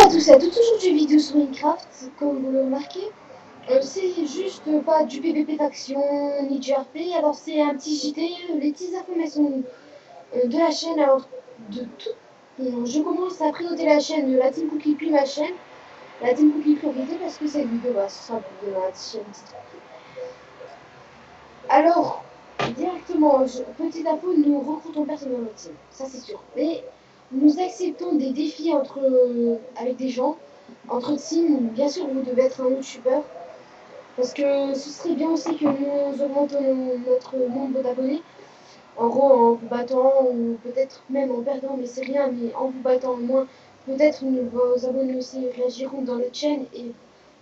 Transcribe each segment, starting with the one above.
à tous et à toutes, aujourd'hui vidéo sur Minecraft, comme vous le remarquez. C'est juste pas du PVP faction ni du RP, alors c'est un petit JT, les petites informations de la chaîne. Alors de tout, je commence à présenter la chaîne de la Team Cookie puis ma chaîne, la Team Cookie priorité, parce que cette vidéo ce sera de la chaîne petite. Alors directement, petite info, nous recrutons personne dans notre team, ça c'est sûr. Mais nous acceptons des défis avec des gens. Entre team, bien sûr, vous devez être un youtubeur. Parce que ce serait bien aussi que nous augmentons notre nombre d'abonnés. En gros, en vous battant, ou peut-être même en perdant, mais c'est rien, mais en vous battant au moins, peut-être vos abonnés aussi réagiront dans notre chaîne et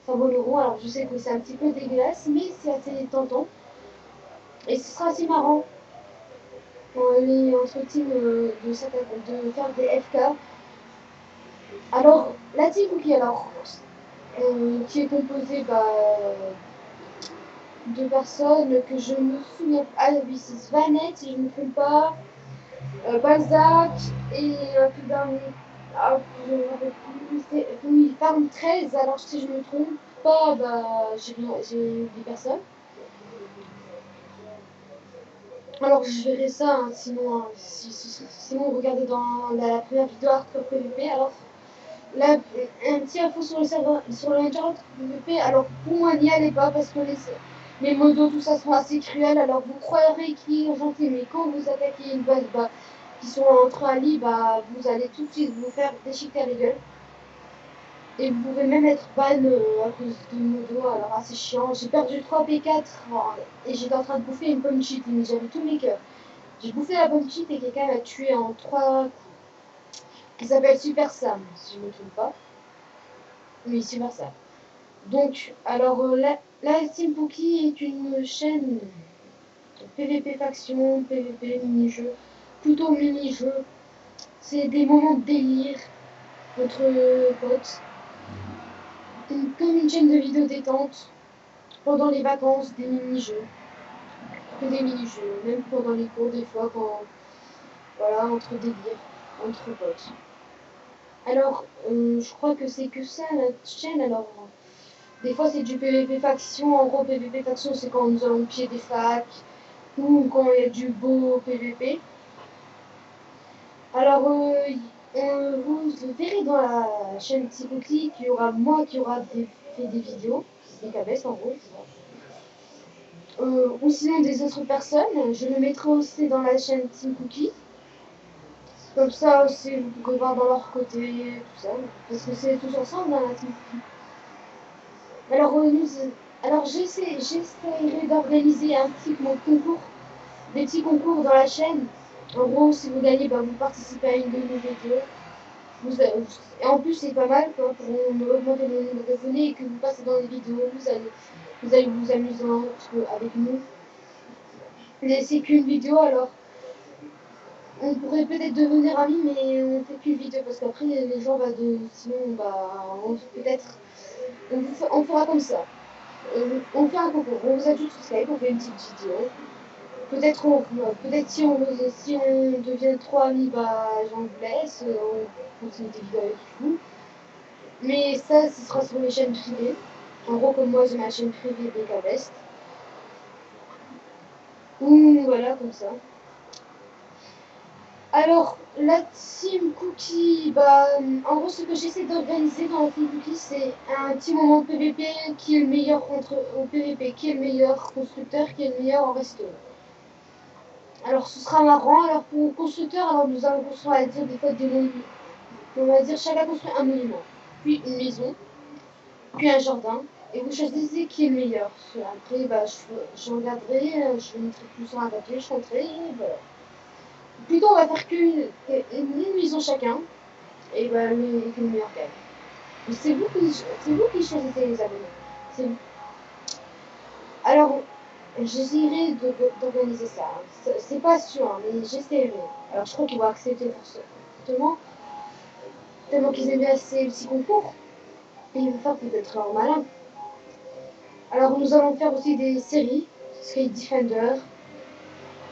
s'abonneront. Alors je sais que c'est un petit peu dégueulasse, mais c'est assez tentant. Et ce sera assez marrant. On est entre team de faire des FK. Alors, la team Cookie, alors, qui est composée de personnes que je me souviens. Ah oui, c'est Svanette, si je ne me trompe pas, Balzac et un peu dernier. Ah, je ne me rappelle plus. Oui, Farm 13, alors si je ne me trompe pas, j'ai oublié personne. Alors je verrai ça, hein, sinon, sinon regardez dans la première vidéo Hardcore PVP. Alors là, un petit info sur le serveur, sur l'internet PVP. Alors pour moi, n'y allez pas parce que les modos, tout ça sont assez cruels. Alors vous croirez qu'ils sont gentils, mais quand vous attaquez une base qui sont entre alliés, vous allez tout de suite vous faire déchiqueter les gueules. Et vous pouvez même être ban à cause de modos, alors assez chiant. J'ai perdu 3 P4 et j'étais en train de bouffer une pomme cheat, mais j'avais tous mes cœurs. J'ai bouffé la pomme cheat et quelqu'un m'a tué en 3 coups. Qui s'appelle Super Sam, si je ne me trompe pas. Oui, Super Sam. Donc, alors la Team Cookie est une chaîne PVP faction, PVP mini-jeu, plutôt mini-jeu. C'est des moments de délire, votre pote. Comme une chaîne de vidéos détente, pendant les vacances, des mini-jeux. Que des mini-jeux, même pendant les cours, des fois, quand. Voilà, entre délire, entre potes. Alors, je crois que c'est que ça, notre chaîne. Alors, des fois, c'est du PVP faction. En gros, PVP faction, c'est quand nous allons piller des facs ou quand il y a du beau PVP. Alors, vous verrez dans la chaîne Team Cookie qu'il y aura moi qui aura fait des vidéos, des cabesses en gros. Ou sinon des autres personnes. Je le mettrai aussi dans la chaîne Team Cookie. Comme ça aussi, vous pourrez voir dans leur côté, tout ça. Parce que c'est tous ensemble dans la Team Cookie. Alors j'essaierai d'organiser un petit concours, des petits concours dans la chaîne. En gros, si vous gagnez, vous participez à une de nos vidéos. Et en plus, c'est pas mal pour augmenter le nombre d'abonnés et que vous passez dans les vidéos, vous allez vous amuser avec nous. Mais c'est qu'une vidéo, alors on pourrait peut-être devenir amis, mais on fait qu'une vidéo parce qu'après les gens sinon peut-être on fera comme ça. On fait un concours, on vous ajoute sur Skype, on fait une petite vidéo. Peut-être si on devient trop amis, j'en vous laisse, on continue des vidéos avec vous. Mais ça, ce sera sur mes chaînes privées. En gros, comme moi, j'ai ma chaîne privée BKBest. Ou voilà, comme ça. Alors, la Team Cookie, en gros, ce que j'essaie d'organiser dans la Team Cookie, c'est un petit moment de PVP qui est le meilleur au PVP, qui est le meilleur constructeur, qui est le meilleur en resto. Alors, ce sera marrant. Alors, pour le constructeur, alors nous allons construire, à dire, des fois des monuments. On va dire chacun construit un monument, puis une maison, puis un jardin, et vous choisissez qui est le meilleur. Après, je regarderai, je mettrai tout sur un papier, je compterai, et voilà. Plutôt, on va faire qu'une maison chacun, et que le meilleur gagne. C'est vous qui choisissez les abonnés. C'est vous. Alors, j'essaierai d'organiser ça. C'est pas sûr, hein, mais j'essaierai. Alors, je crois qu'ils vont accepter fortement. Tellement qu'ils aiment bien ces petits concours. Et ils vont faire peut-être leur malin. Alors, nous allons faire aussi des séries. Street Defender.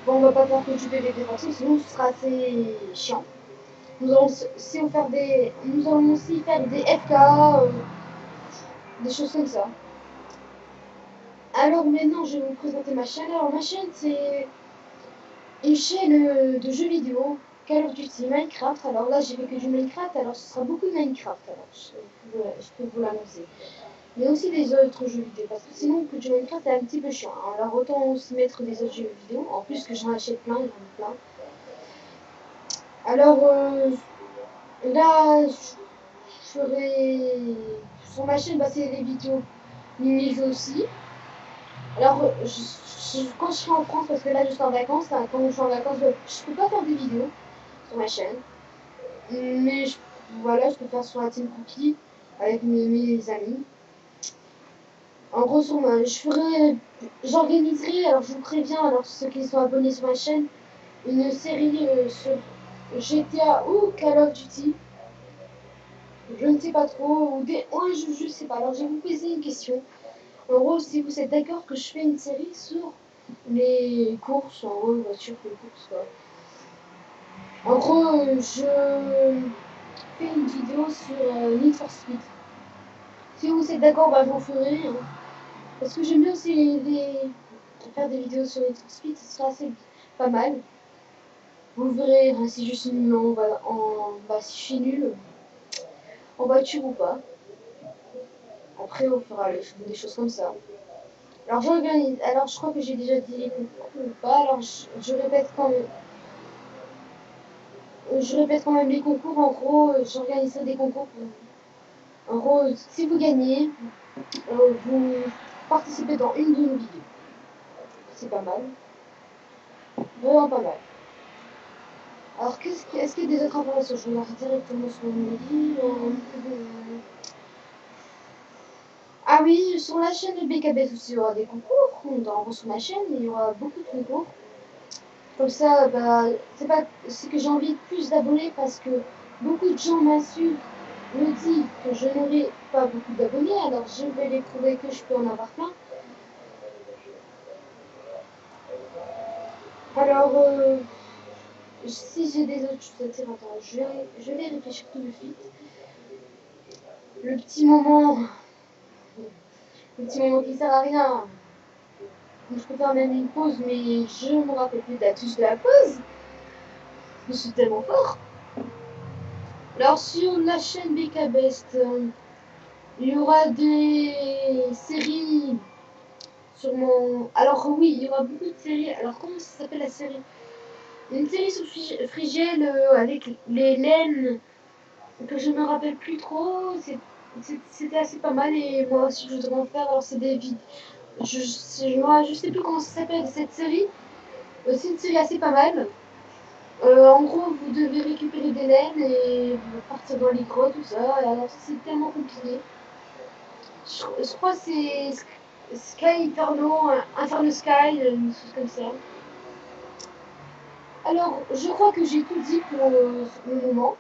Bon, on va pas faire que du PVP partout, sinon ce sera assez chiant. nous allons aussi faire des FK, des choses comme ça. Alors maintenant, je vais vous présenter ma chaîne. Alors ma chaîne, c'est une chaîne de jeux vidéo, Call of Duty, Minecraft. Alors là, j'ai fait que du Minecraft, alors ce sera beaucoup de Minecraft. Alors je peux vous l'annoncer. Mais aussi des autres jeux vidéo, parce que sinon, que du Minecraft, c'est un petit peu chiant. Alors autant aussi mettre des autres jeux vidéo, en plus que j'en achète plein, j'en ai plein. Alors là, je ferai sur ma chaîne, bah, c'est les vidéos mini-jeux aussi. Alors, quand je serai en France, parce que là je suis en vacances, hein, quand je suis en vacances, je peux pas faire des vidéos sur ma chaîne. Mais voilà, je peux faire sur la Team Cookie avec mes amis. En gros, j'organiserai, alors je vous préviens, alors ceux qui sont abonnés sur ma chaîne, une série sur GTA ou Call of Duty. Je ne sais pas trop, ou je sais pas. Alors je vais vous poser une question. En gros, si vous êtes d'accord que je fais une série sur les courses, en gros, voiture, les courses, quoi. En gros, je fais une vidéo sur Need for Speed. Si vous êtes d'accord, bah, j'en ferai. Hein. Parce que j'aime bien aussi faire des vidéos sur Need for Speed, ce sera assez pas mal. Vous verrez hein, si je suis nul si je suis nul en voiture ou pas. Après, on fera des choses comme ça. Alors j'organise. Alors je crois que j'ai déjà dit les concours ou pas. Alors je répète quand même. Je répète quand même les concours. En gros, j'organiserai des concours. En gros, si vous gagnez, vous participez dans une de nos vidéos. C'est pas mal. Vraiment pas mal. Alors est-ce qu'il y a des autres informations? Je regarde directement sur mon livre. Ah oui, sur la chaîne de BKB aussi, il y aura des concours. Sur ma chaîne, il y aura beaucoup de concours. Comme ça, bah, c'est que j'ai envie de plus d'abonnés parce que beaucoup de gens m'insultent, me disent que je n'aurai pas beaucoup d'abonnés, alors je vais les prouver que je peux en avoir plein. Alors, si j'ai des autres choses à dire, attends, je vais réfléchir tout de suite. Le petit moment qui sert à rien. Je peux faire même une pause, mais je me rappelle plus de la touche de la pause. Je suis tellement fort. Alors sur la chaîne BK Best, il y aura des séries sur mon... Alors oui, il y aura beaucoup de séries. Alors comment ça s'appelle la série? Une série sur Frigel avec les laines que je me rappelle plus trop. C'était assez pas mal et moi aussi je voudrais en faire. Alors c'est des vides. Je sais plus comment ça s'appelle cette série. C'est une série assez pas mal. En gros, vous devez récupérer des laines et partir dans les grottes, tout ça. Alors, c'est tellement compliqué. Je crois que c'est Sky Inferno Sky, une chose comme ça. Alors, je crois que j'ai tout dit pour le moment.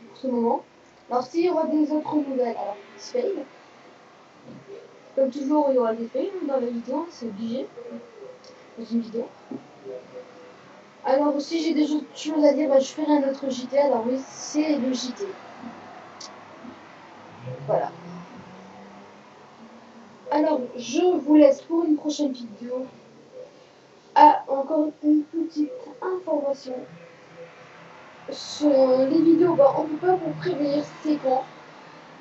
Pour ce moment. Alors, s'il y aura des autres nouvelles, alors, fail. Comme toujours, il y aura des fails dans la vidéo, c'est obligé. Dans une vidéo. Alors, si j'ai des autres choses à dire, bah, je ferai un autre JT. Alors, oui, c'est le JT. Voilà. Alors, je vous laisse pour une prochaine vidéo. Ah, encore une petite information. Sur les vidéos, bah, on ne peut pas vous prévenir c'est quand.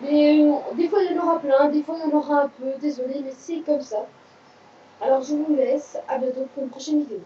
Mais des fois, il y en aura plein, des fois, il y en aura un peu. Désolé, mais c'est comme ça. Alors, je vous laisse. À bientôt pour une prochaine vidéo.